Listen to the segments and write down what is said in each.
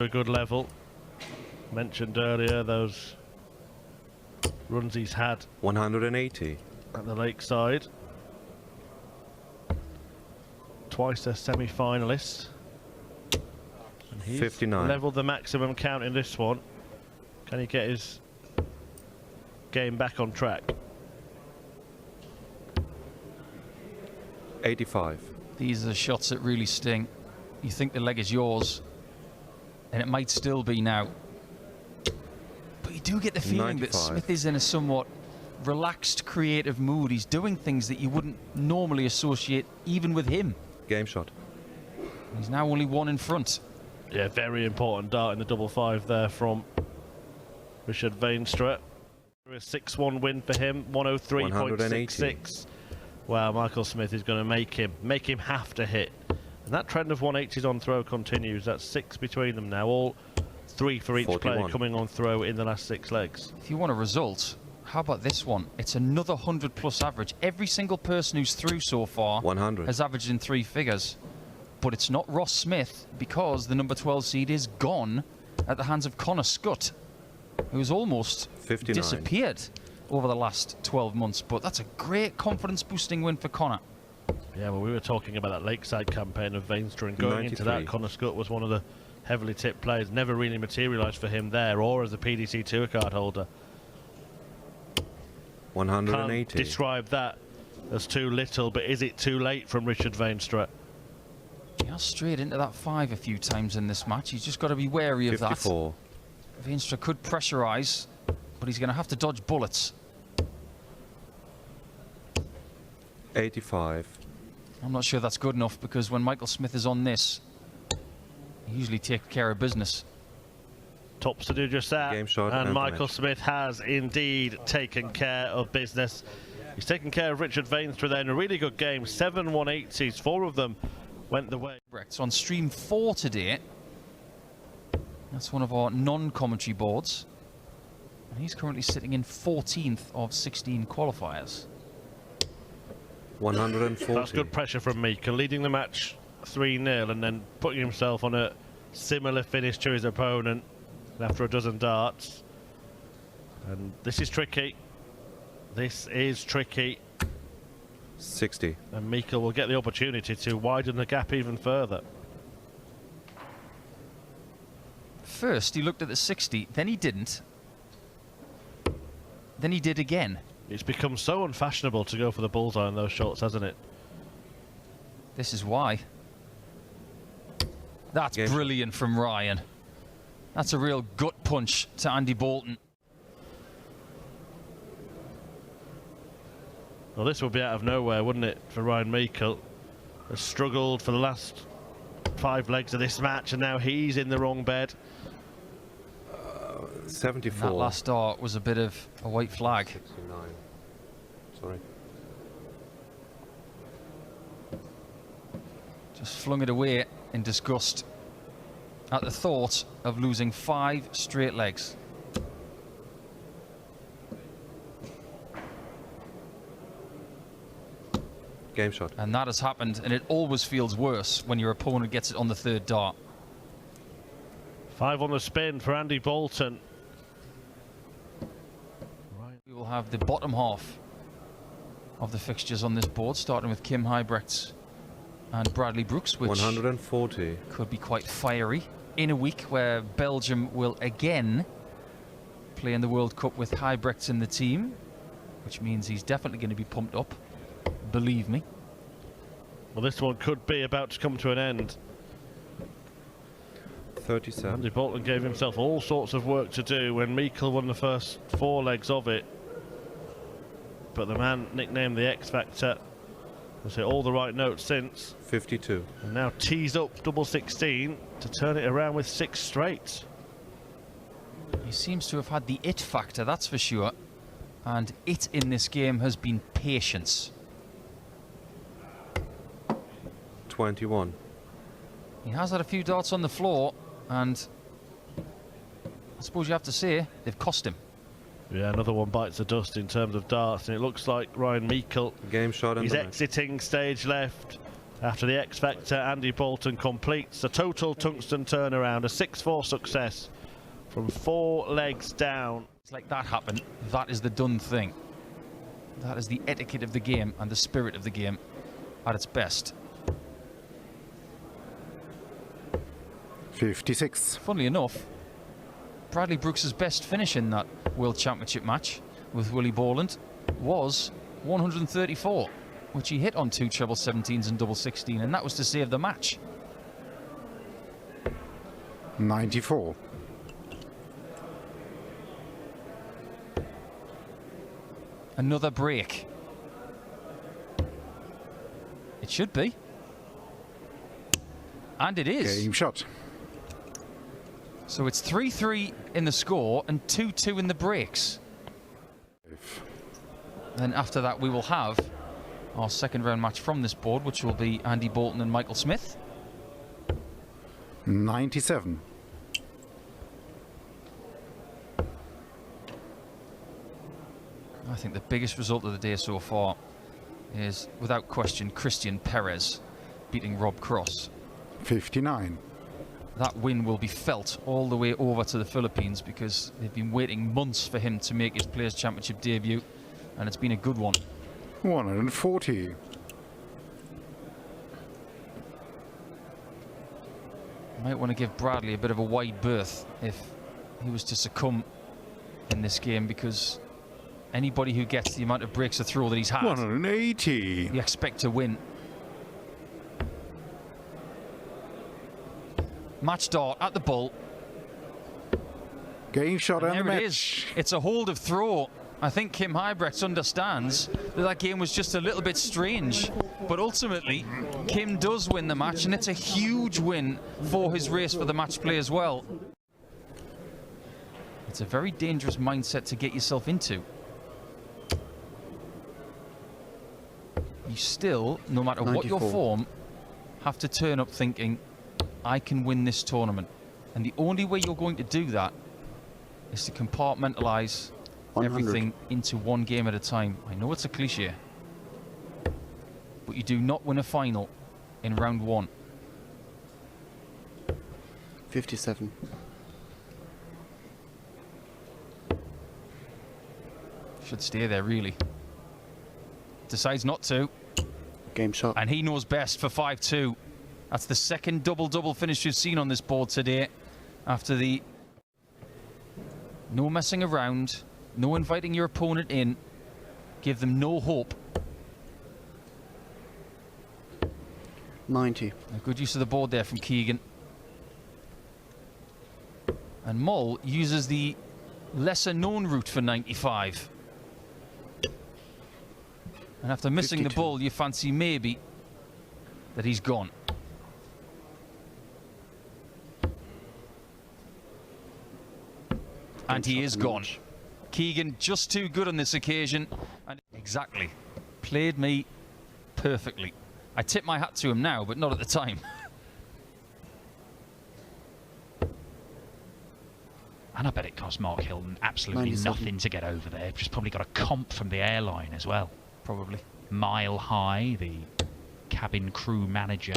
A good level. Mentioned earlier those runs he's had 180 at the Lakeside. Twice a semi-finalist. And he's 59. leveled the maximum count in this one. Can he get his game back on track? 85. These are the shots that really sting. You think the leg is yours, and it might still be now. But you do get the feeling 95. that Smith is in a somewhat relaxed, creative mood. He's doing things that you wouldn't normally associate even with him. Game shot. He's now only one in front. Yeah, very important dart in the double five there from Richard Veenstra. A 6-1 win for him, 103.66. Wow, Michael Smith is going to make him have to hit. And that trend of 180s on throw continues. That's 6 between them now, all 3 for each 41. player coming on throw in the last 6 legs. If you want a result, how about this one? It's another 100+ average. Every single person who's through so far 100 has averaged in 3 figures. But it's not Ross Smith, because the number 12 seed is gone at the hands of Connor Scott, who's almost 59. disappeared over the last 12 months. But that's a great confidence-boosting win for Connor. Yeah, well, we were talking about that Lakeside campaign of Veenstra, and going 93. into that, Connor Scott was one of the heavily tipped players. Never really materialised for him there, or as a PDC Tour card holder. 180. Can't describe that as too little, but is it too late from Richard Veenstra? He has strayed into that 5 a few times in this match. He's just got to be wary of 54. that. Veenstra could pressurise, but he's going to have to dodge bullets. 85. I'm not sure that's good enough, because when Michael Smith is on this, he usually takes care of business. Tops to do just that. Game shot and and Michael finish. Smith has indeed taken care of business. He's taken care of Richard Veenstra there in a really good game. 7 180s, 4 of them went the way. It's on stream 4 today. That's one of our non-commentary boards. And he's currently sitting in 14th of 16 qualifiers. 140. That's good pressure from Mika, leading the match 3-0 and then putting himself on a similar finish to his opponent after a dozen darts. And this is tricky. This is tricky. 60. And Mika will get the opportunity to widen the gap even further. First, he looked at the 60, then he didn't. Then he did again. It's become so unfashionable to go for the bullseye on those shots, hasn't it? This is why. That's Game brilliant from Ryan. That's a real gut punch to Andy Bolton. Well, this would be out of nowhere, wouldn't it, for Ryan Meikle? Has struggled for the last 5 legs of this match, and now he's in the wrong bed. 74. That last start was a bit of a white flag. 69. Sorry. Just flung it away in disgust at the thought of losing 5 straight legs. Game shot. And that has happened, and it always feels worse when your opponent gets it on the 3rd dart. 5 on the spin for Andy Bolton. We will have the bottom half of the fixtures on this board, starting with Kim Huybrechts and Bradley Brooks, which 140. could be quite fiery in a week where Belgium will again play in the World Cup with Huybrechts in the team, which means he's definitely going to be pumped up, believe me. Well, this one could be about to come to an end. 37. Andy Bolton gave himself all sorts of work to do when Meikle won the first 4 legs of it. But the man nicknamed the X Factor has hit all the right notes since. 52. And now tees up double 16 to turn it around with 6 straight. He seems to have had the it factor, that's for sure. And it in this game has been patience. 21. He has had a few darts on the floor, and I suppose you have to say they've cost him. Yeah, another one bites the dust in terms of darts, and it looks like Ryan Meikle, Game shot and he's the match. exiting stage left. After the X Factor, Andy Boulton completes a total tungsten turnaround, a 6-4 success from 4 legs down. It's like that happened. That is the done thing. That is the etiquette of the game and the spirit of the game at its best. 56. Funnily enough, Bradley Brooks' best finish in that World Championship match with Willie Borland was 134, which he hit on 2 treble 17s and double 16, and that was to save the match. 94. Another break. It should be. And it is. Game shot. So it's 3-3 in the score and 2-2 in the breaks. Then after that we will have our second round match from this board, which will be Andy Boulton and Michael Smith. 97. I think the biggest result of the day so far is, without question, Christian Perez beating Rob Cross. 59. That win will be felt all the way over to the Philippines because they've been waiting months for him to make his Players' Championship debut, and it's been a good one. 140. Might want to give Bradley a bit of a wide berth if he was to succumb in this game, because anybody who gets the amount of breaks of throw that he's had, 180. you expect to win. Match dart at the bull. Game shot and There the it match. is. It's a hold of throw. I think Kim Huybrechts understands that that game was just a little bit strange, but ultimately Kim does win the match, and it's a huge win for his race for the match play as well. It's a very dangerous mindset to get yourself into. You still, no matter what your 94. form, have to turn up thinking, I can win this tournament. And the only way you're going to do that is to compartmentalize 100. everything into one game at a time. I know it's a cliche, but you do not win a final in round 1. 57. Should stay there, really. Decides not to, Game shot. and he knows best for 5-2. That's the second double-double finish you've seen on this board today, after the no messing around, no inviting your opponent in, give them no hope. 90. A good use of the board there from Keegan. And Mull uses the lesser known route for 95. And after missing the 52. bull, you fancy maybe that he's gone. And he is gone. Keegan just too good on this occasion. And exactly. Played me perfectly. I tip my hat to him now, but not at the time. And I bet it cost Mark Hilton absolutely 97. nothing to get over there. Just probably got a comp from the airline as well. Probably. Mile High, the cabin crew manager.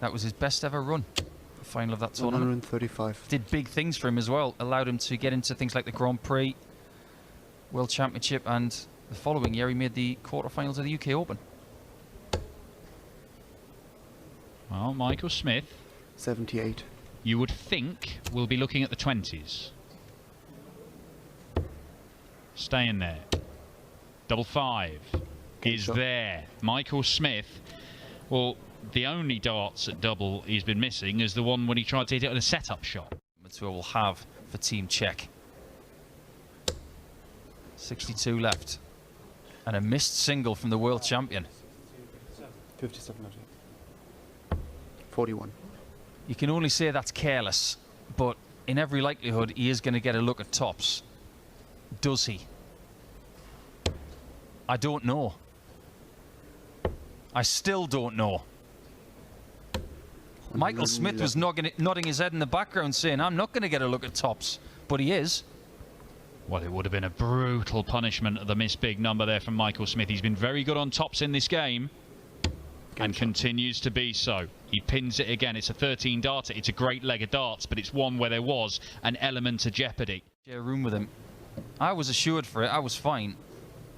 That was his best ever run. The final of that tournament. 135. Did big things for him as well. Allowed him to get into things like the Grand Prix, World Championship, and the following year he made the quarterfinals of the UK Open. Well, Michael Smith, 78. you would think we'll be looking at the 20s. Staying there. Double 5 is shot. there. Michael Smith, well, the only darts at double he's been missing is the one when he tried to hit it on a setup shot. That's what we'll have for Team Czech. 62 left. And a missed single from the world champion. 57. 41. You can only say that's careless, but in every likelihood he is going to get a look at tops. Does he? I don't know. I still don't know. Michael Smith was nodding his head in the background saying, I'm not going to get a look at tops, but he is. Well, it would have been a brutal punishment of the missed big number there from Michael Smith. He's been very good on tops in this game. and continues to be so. He pins it again. It's a 13 darter. It's a great leg of darts, but it's one where there was an element of jeopardy. Share a room with him. I was assured for it. I was fine.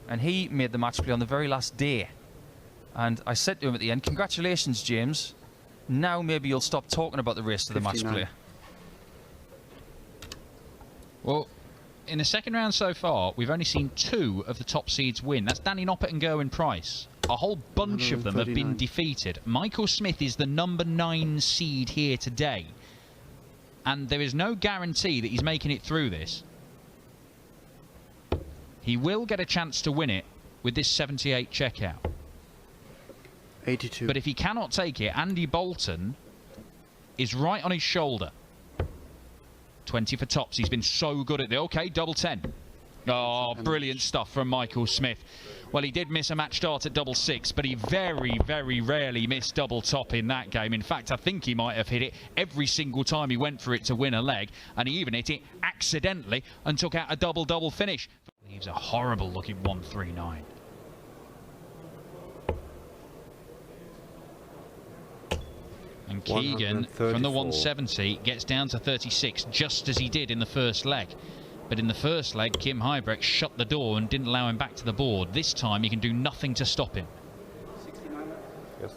And he made the match play on the very last day. And I said to him at the end, congratulations, James. Now maybe you'll stop talking about the race to the match 59. play. Well, in the second round so far, we've only seen 2 of the top seeds win. That's Danny Noppert and Gerwyn Price. A whole bunch of them have been 139. defeated. Michael Smith is the number 9 seed here today. And there is no guarantee that he's making it through this. He will get a chance to win it with this 78 checkout. 82. But if he cannot take it, Andy Bolton is right on his shoulder. 20 for tops. He's been so good at the... Okay, double 10. Oh, brilliant stuff from Michael Smith. Well, he did miss a match start at double 6, but he very, very rarely missed double top in that game. In fact, I think he might have hit it every single time he went for it to win a leg, and he even hit it accidentally and took out a double-double finish. Leaves a horrible-looking 139. And Keegan, from the 170, gets down to 36, just as he did in the first leg. But in the first leg, Kim Huybrechts shut the door and didn't allow him back to the board. This time, he can do nothing to stop him. Yes.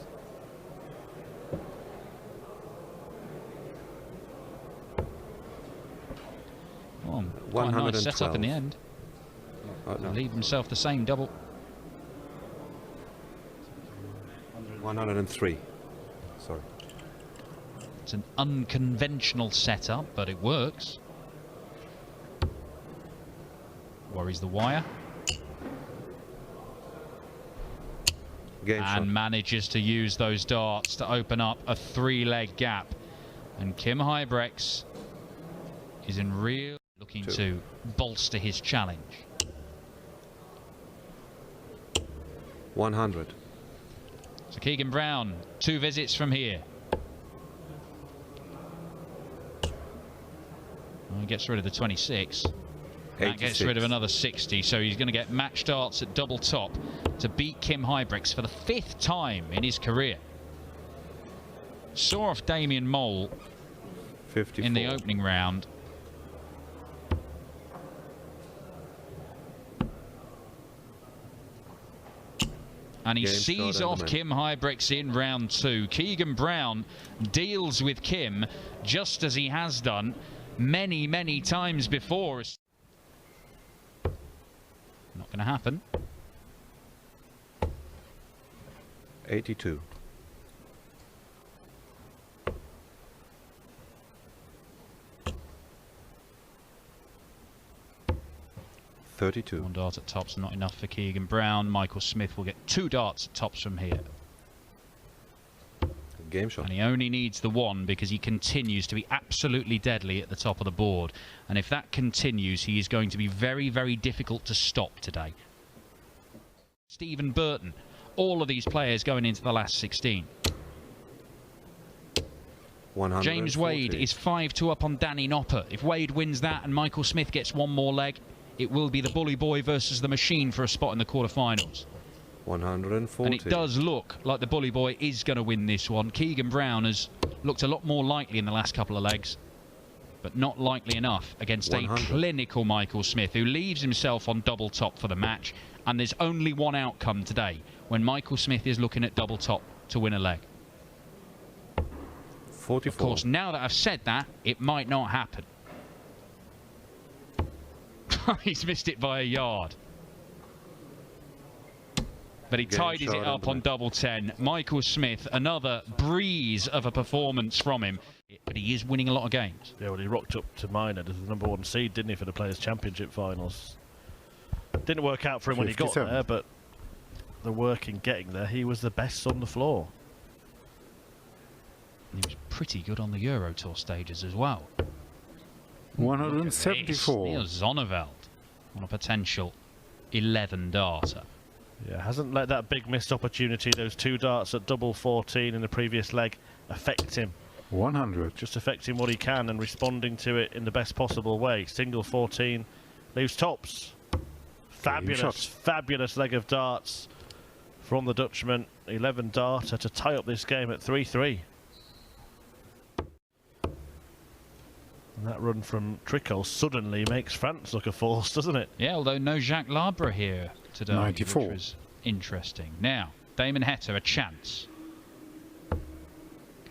Oh, quite a nice setup in the 112. end. Oh, no. Leave himself the same double. 103. Sorry. It's an unconventional setup, but it works. Worries the wire. Game shot. And manages to use those darts to open up a 3-leg gap. And Kim Huybrechts is in real looking 2. to bolster his challenge. 100. So Keegan Brown, 2 visits from here. Well, he gets rid of the 26. That gets rid of 86. another 60, so he's going to get match darts at double top to beat Kim Huybrechts for the 5th time in his career. Saw off Damien Mole 54. in the opening round. And he Game sees shot off and Kim Huybrechts in round 2. Keegan Brown deals with Kim just as he has done many, many times before. Not going to happen. 82. .32. 1 dart at tops, not enough for Keegan Brown. Michael Smith will get 2 darts at tops from here. Game shot. And he only needs the 1 because he continues to be absolutely deadly at the top of the board. And if that continues, he is going to be very, very difficult to stop today. Stephen Burton, all of these players going into the last 16. 140. James Wade is 5-2 up on Danny Noppert. If Wade wins that and Michael Smith gets 1 more leg, it will be the Bully Boy versus the Machine for a spot in the quarterfinals. 140. And it does look like the Bully Boy is going to win this one. Keegan Brown has looked a lot more likely in the last couple of legs, but not likely enough against 100. a clinical Michael Smith, who leaves himself on double top for the match. And there's only one outcome today, when Michael Smith is looking at double top to win a leg. 44. Of course, now that I've said that, it might not happen. He's missed it by a yard. But he Game tidies shot it up and on double 10. Michael Smith, another breeze of a performance from him. But he is winning a lot of games. Yeah, well, he rocked up to Minot as the number 1 seed, didn't he, for the Players' Championship finals? Didn't work out for him when he got 57. there, but the work in getting there, he was the best on the floor. And he was pretty good on the Euro Tour stages as well. 174. Neil Zonneveld on a potential 11 darter. Yeah, hasn't let that big missed opportunity, those 2 darts at double 14 in the previous leg, affect him. 100. Just affecting what he can and responding to it in the best possible way. Single 14, leaves tops. Fabulous, shot. fabulous leg of darts from the Dutchman. 11 darter to tie up this game at 3-3. And that run from Tricot suddenly makes France look a force, doesn't it? Yeah, although no Jacques Labre here today, 94. which was interesting. Now, Damon Heta, a chance. Can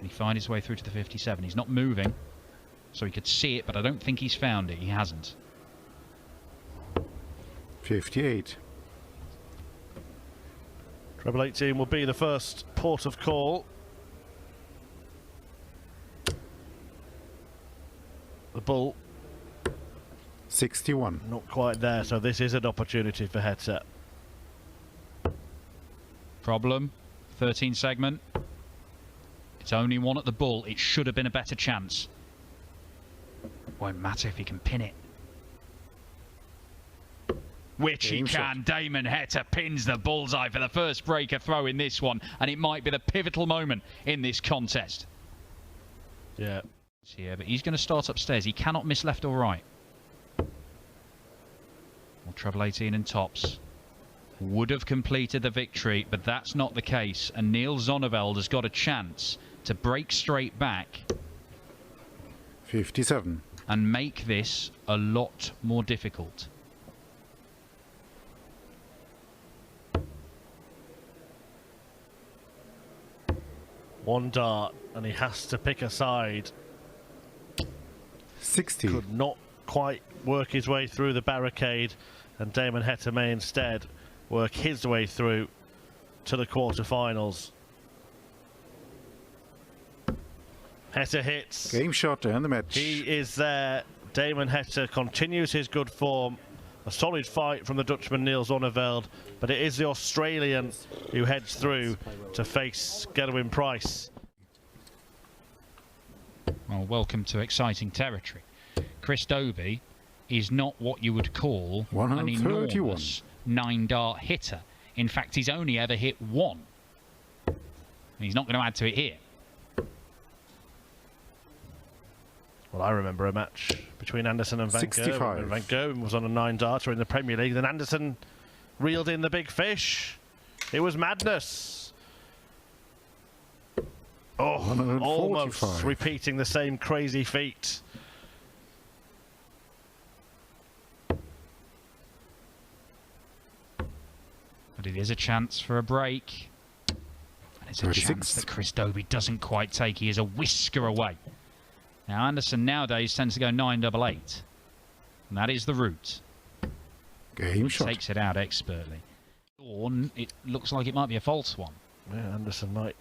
he find his way through to the 57? He's not moving, so he could see it, but I don't think he's found it. He hasn't. 58. Treble 18 will be the first port of call. The bull 61. not quite there, so this is an opportunity for Heta. Problem, 13 segment. It's only one at the bull. It should have been a better chance. Won't matter if he can pin it. Which he Game can. shot. Damon Heta pins the bullseye for the first breaker throw in this one, and it might be the pivotal moment in this contest. Yeah. Here, but he's going to start upstairs. He cannot miss left or right. Well, treble 18 and tops would have completed the victory, but that's not the case. And Neil Zonneveld has got a chance to break straight back 57. and make this a lot more difficult. One dart, and he has to pick a side. 60. Could not quite work his way through the barricade, and Damon Heta may instead work his way through to the quarterfinals. Heta hits. Game shot and the match. He is there. Damon Heta continues his good form. A solid fight from the Dutchman Niels Zonneveld, but it is the Australian who heads through to face Gerwyn Price. Well, welcome to exciting territory. Chris Dobey is not what you would call an 131. enormous 9-dart hitter. In fact, he's only ever hit one. And he's not going to add to it here. Well, I remember a match between Anderson and Van 65. Gerwen. And Van Gerwen was on a 9-darter in the Premier League. Then Anderson reeled in the big fish. It was madness. Oh, 145. almost repeating the same crazy feat. But it is a chance for a break. And it's a 36. chance that Chris Dobey doesn't quite take. He is a whisker away. Now, Anderson nowadays tends to go 9-8-8. And that is the route. Game shot. Takes it out expertly. Dawn, it looks like it might be a false one. Yeah, Anderson might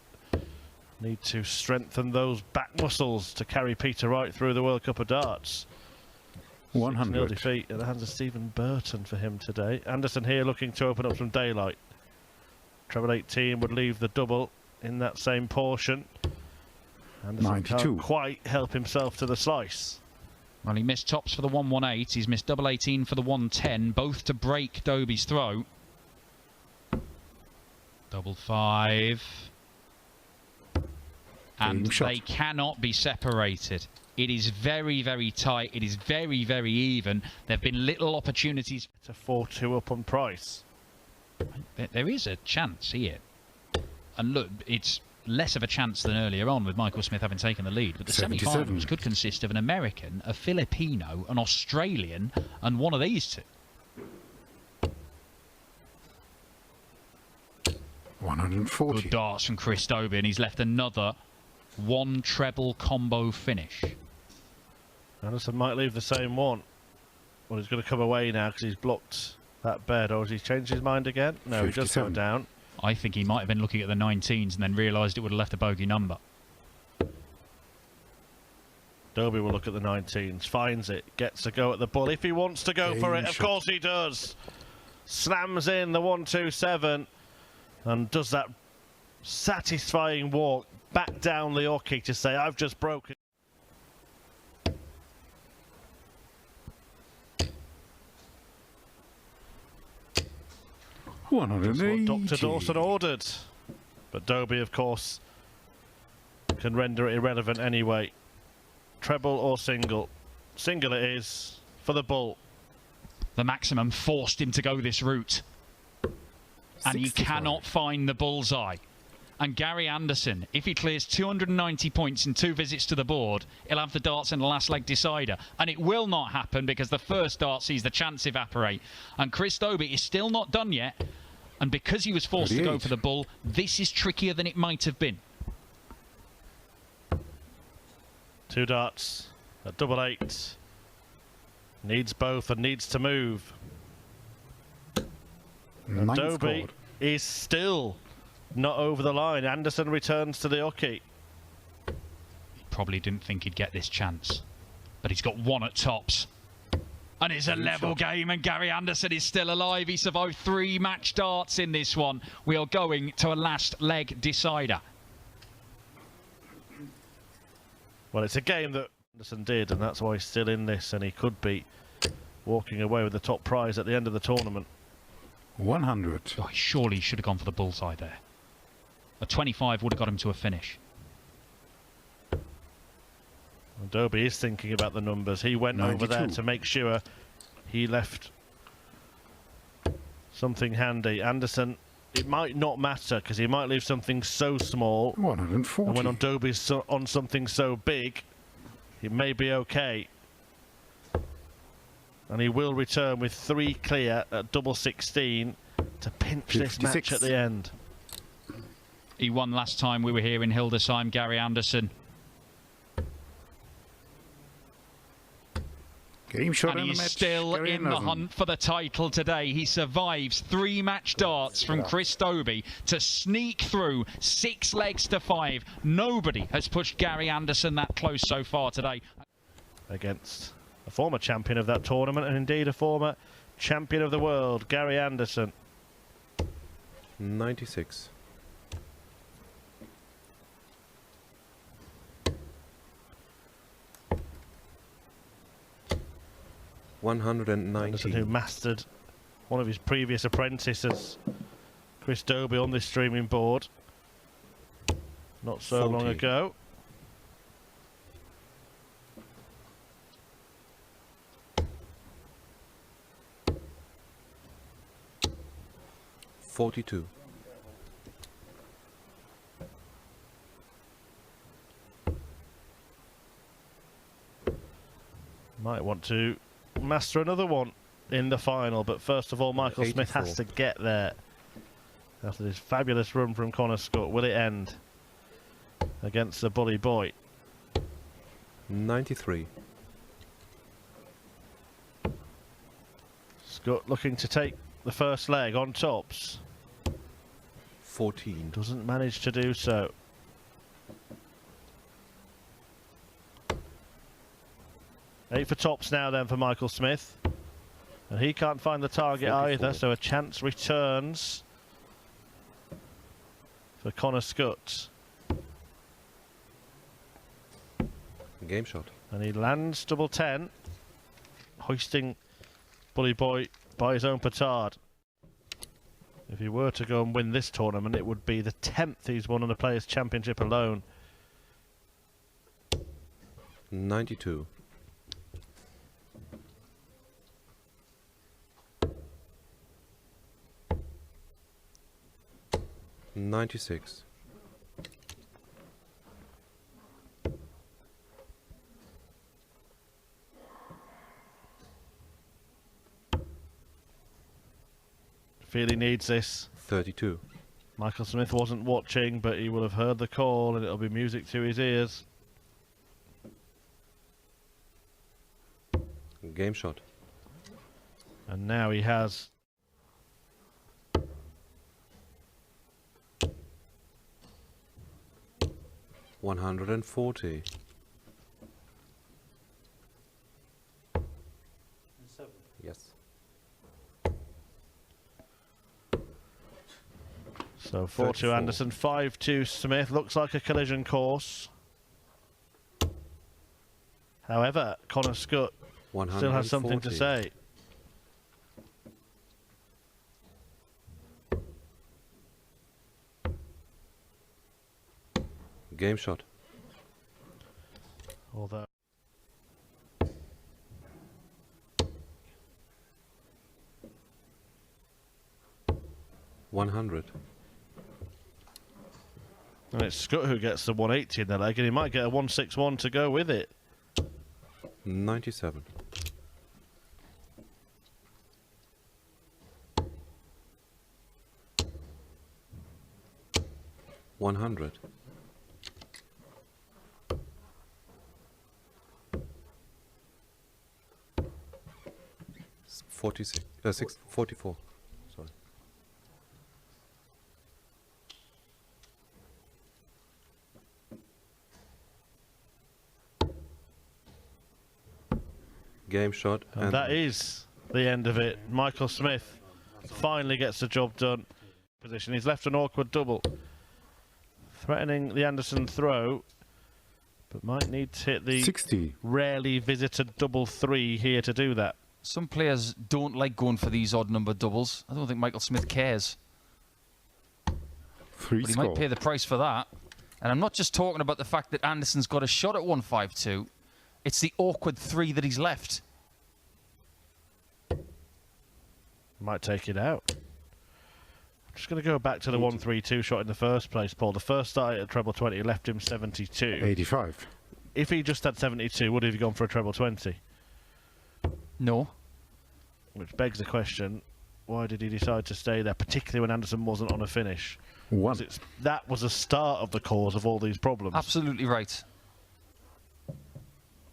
need to strengthen those back muscles to carry Peter Wright through the World Cup of Darts. 0 100. defeat at the hands of Stephen Burton for him today. Anderson here looking to open up some daylight. Treble 18 would leave the double in that same portion. Anderson 92. can't quite help himself to the slice. Well, he missed tops for the 118. He's missed double 18 for the 110, both to break Dobey's throw. Double 5. And Game shot. they cannot be separated. It is very, very tight. It is very, very even. There have been little opportunities. It's a 4-2 up on Price. There is a chance here. And look, it's less of a chance than earlier on with Michael Smith having taken the lead. But the 77. semi-finals could consist of an American, a Filipino, an Australian, and one of these two. 140. Good darts from Chris Dobey, and he's left another one treble combo finish. Anderson might leave the same one. Well, he's going to come away now because he's blocked that bed. Or has he changed his mind again? No, he does go 57. down. I think he might have been looking at the 19s and then realised it would have left a bogey number. Dobey will look at the 19s, finds it, gets a go at the bull if he wants to go for it. Game Of shot. course he does. Slams in the 127 and does that satisfying walk back down Leoki to say, I've just broken. 180. That's what Dr. Dawson ordered. But Dobey, of course, can render it irrelevant anyway. Treble or single? Single it is for the bull. The maximum forced him to go this route. and he 65. cannot find the bullseye. And Gary Anderson, if he clears 290 points in 2 visits to the board, he'll have the darts in the last leg decider. And it will not happen because the first dart sees the chance evaporate. And Chris Dobey is still not done yet. And because he was forced to go 38. for the bull, this is trickier than it might have been. 2 darts at double 8. Needs both and needs to move. Ninth Dobey scored. is still not over the line. Anderson returns to the hockey. He probably didn't think he'd get this chance. But he's got 1 at tops. And it's a level game, and Gary Anderson is still alive. He survived 3 match darts in this one. We are going to a last leg decider. Well, it's a game that Anderson did, and that's why he's still in this, and he could be walking away with the top prize at the end of the tournament. 100. Oh, he surely should have gone for the bullseye there. A 25 would have got him to a finish. And Dobey is thinking about the numbers. He went over there 92. to make sure he left something handy. Anderson, it might not matter because he might leave something so small. 140. And when on Dobey's on something so big, it may be okay. And he will return with 3 clear at double 16 to pinch this match 56. at the end. He won last time we were here in Hildesheim, Gary Anderson. Game shot And in he the is match. still Gary in the Anderson. hunt for the title today. He survives 3 match darts from Chris Dobey to sneak through 6 legs to 5. Nobody has pushed Gary Anderson that close so far today. Against a former champion of that tournament and indeed a former champion of the world, Gary Anderson. 96. Anderson, 190. who mastered one of his previous apprentices, Chris Dobey, on this streaming board not so long 40. ago. $42. Might want to master another one in the final, but first of all, Michael Smith has 84. to get there. After this fabulous run from Connor Scott, will it end against the bully boy? 93. Scott looking to take the first leg on tops. 14. Doesn't manage to do so. Eight for tops now then for Michael Smith. And he can't find the target 44. either, so a chance returns for Connor Scott. Game shot. And he lands double 10, hoisting Bully Boy by his own petard. If he were to go and win this tournament, it would be the 10th he's won on the Players' Championship alone. 92. $96. Feel he needs this. 32. Michael Smith wasn't watching, but he will have heard the call and it'll be music to his ears. Game shot. And now he has $140. Yes. so 4-2 34. Anderson, 5-2 Smith. Looks like a collision course. However, Connor Scott still has something to 140. say. Game shot. Although 100. And it's Scott who gets the 180 in the leg, and he might get a 161 to go with it. 97. $100. 44. Sorry. Game shot. And that is the end of it. Michael Smith finally gets the job done. Position. He's left an awkward double. Threatening the Anderson throw, but might need to hit the 60. rarely visited double 3 here to do that. Some players don't like going for these odd number doubles. I don't think Michael Smith cares. 3 But he score. might pay the price for that. And I'm not just talking about the fact that Anderson's got a shot at 152. It's the awkward 3 that he's left. Might take it out. I'm just going to go back to the 132 shot in the first place, Paul. The first start at treble 20 left him 72. 85. If he just had 72, would he have gone for a treble 20? No. Which begs the question, why did he decide to stay there, particularly when Anderson wasn't on a finish? 1. 'Cause that was the start of the cause of all these problems. Absolutely right.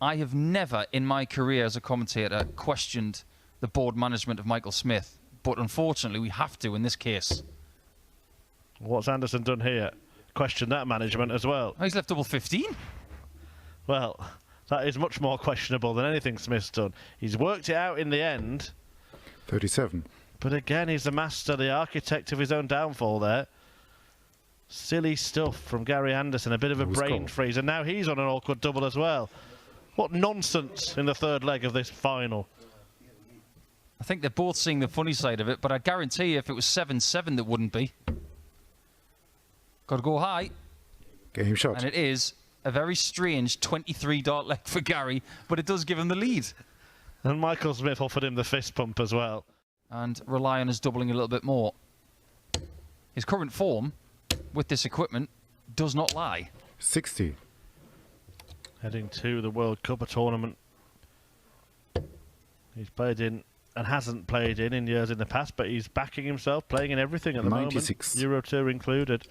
I have never in my career as a commentator questioned the board management of Michael Smith, but unfortunately we have to in this case. What's Anderson done here? Question that management as well. Oh, he's left double 15. Well, that is much more questionable than anything Smith's done. He's worked it out in the end, 37. but again, he's the master, the architect of his own downfall there. Silly stuff from Gary Anderson, a bit of a Who's brain gone? freeze, and now he's on an awkward double as well. What nonsense in the third leg of this final. I think they're both seeing the funny side of it, but I guarantee you if it was 7-7 that wouldn't be. Got to go high, Game shot. and it is a very strange 23 dart leg for Gary, but it does give him the lead. And Michael Smith offered him the fist pump as well. And rely on his doubling a little bit more. His current form with this equipment does not lie. 60. Heading to the World Cup, a tournament he's played in and hasn't played in years in the past, but he's backing himself, playing in everything at the 96. moment. Euro Tour included.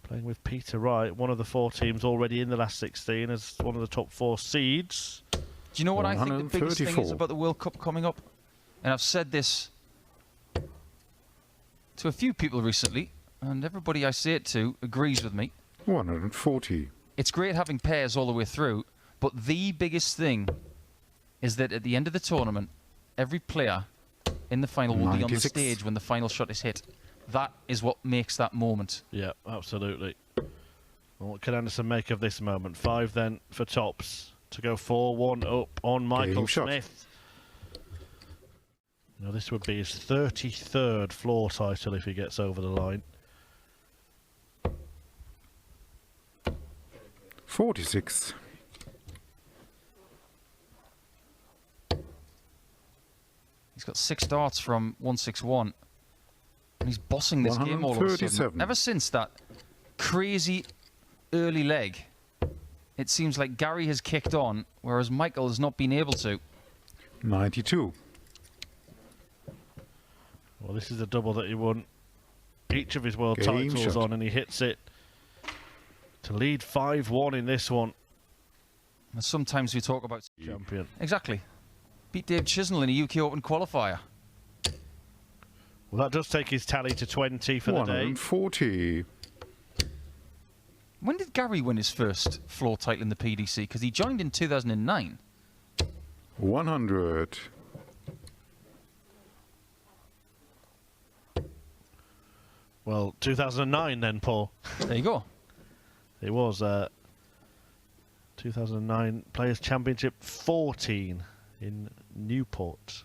Playing with Peter Wright, one of the 4 teams already in the last 16 as one of the top 4 seeds. Do you know what I think the biggest thing is 134. about the World Cup coming up? And I've said this to a few people recently, and everybody I say it to agrees with me. 140. It's great having pairs all the way through, but the biggest thing is that at the end of the tournament, every player in the final will be on the 96. stage when the final shot is hit. That is what makes that moment. Yeah, absolutely. Well, what can Anderson make of this moment? 5 then for tops to go 4-1 up on Michael Game shot. Smith. Now this would be his 33rd floor title if he gets over the line. 46. He's got 6 darts from 161. And he's bossing this game all of a sudden. 137. Ever since that crazy early leg, it seems like Gary has kicked on, whereas Michael has not been able to. 92. Well, this is a double that he won each of his world Game titles shot. on, and he hits it to lead 5-1 in this one. And sometimes we talk about... Champion. Exactly. Beat Dave Chisnell in a UK Open qualifier. Well, that does take his tally to 20 for the day. 140. When did Gary win his first floor title in the PDC? Because he joined in 2009. 100. Well, 2009 then, Paul. There you go. It was 2009 Players' Championship 14 in Newport.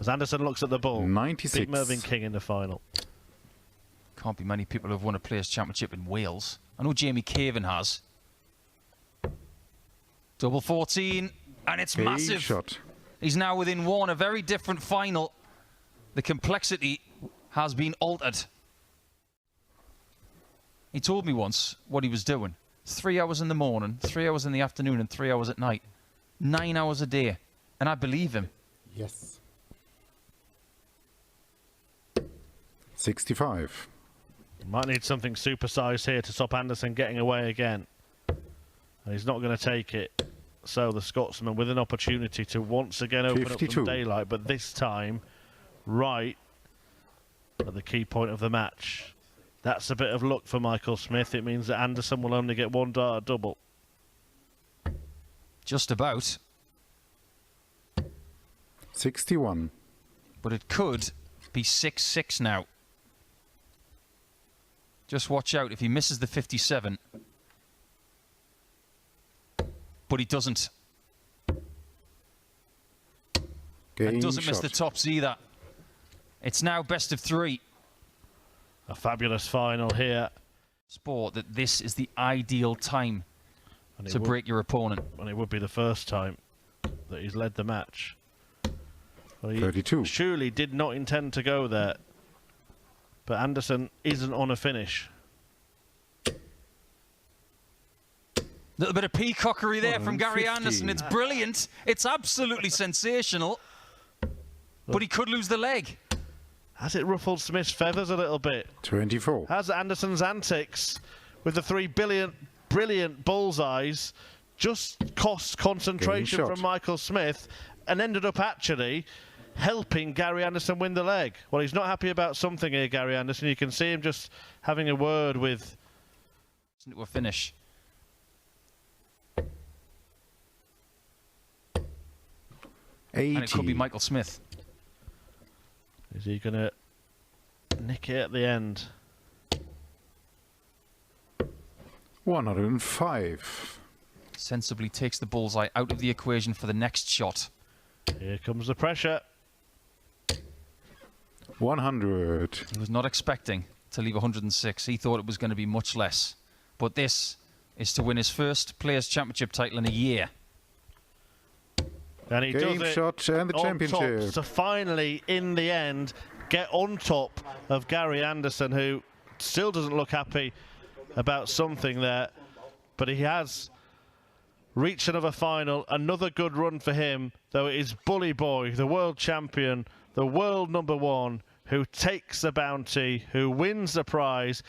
As Anderson looks at the ball, 96. beat Mervyn King in the final. Can't be many people who have won a Players' Championship in Wales. I know Jamie Caven has. Double 14, and it's Game massive. shot. He's now within 1, a very different final. The complexity has been altered. He told me once what he was doing. 3 hours in the morning, 3 hours in the afternoon, and 3 hours at night. 9 hours a day. And I believe him. Yes. 65. Might need something supersized here to stop Anderson getting away again. And he's not going to take it. So the Scotsman with an opportunity to once again open 52. up some daylight, but this time right at the key point of the match. That's a bit of luck for Michael Smith. It means that Anderson will only get one dart at double. Just about. 61. But it could be 6-6 now. Just watch out if he misses the 57. But he doesn't. Game And doesn't miss shot. the tops either. It's now best of 3. A fabulous final here. Sport that this is the ideal time And to break your opponent. And it would be the first time that he's led the match. Well, he 32. surely did not intend to go there. But Anderson isn't on a finish. Little bit of peacockery there from Gary 150. Anderson. It's brilliant. It's absolutely sensational. But he could lose the leg. Has it ruffled Smith's feathers a little bit? 24. Has Anderson's antics with the 3 brilliant bullseyes just cost concentration Game shot. from Michael Smith and ended up actually helping Gary Anderson win the leg? Well, he's not happy about something here, Gary Anderson. You can see him just having a word with... Into a finish. 80. And it could be Michael Smith. Is he going to nick it at the end? 105. Sensibly takes the bullseye out of the equation for the next shot. Here comes the pressure. 100. He was not expecting to leave 106. He thought it was going to be much less. But this is to win his first Players' Championship title in a year. And he Game does it shot and the on championship. top to finally, in the end, get on top of Gary Anderson, who still doesn't look happy about something there. But he has reached another final. Another good run for him, though it is Bully Boy, the world champion, the world #1, who takes the bounty, who wins the prize.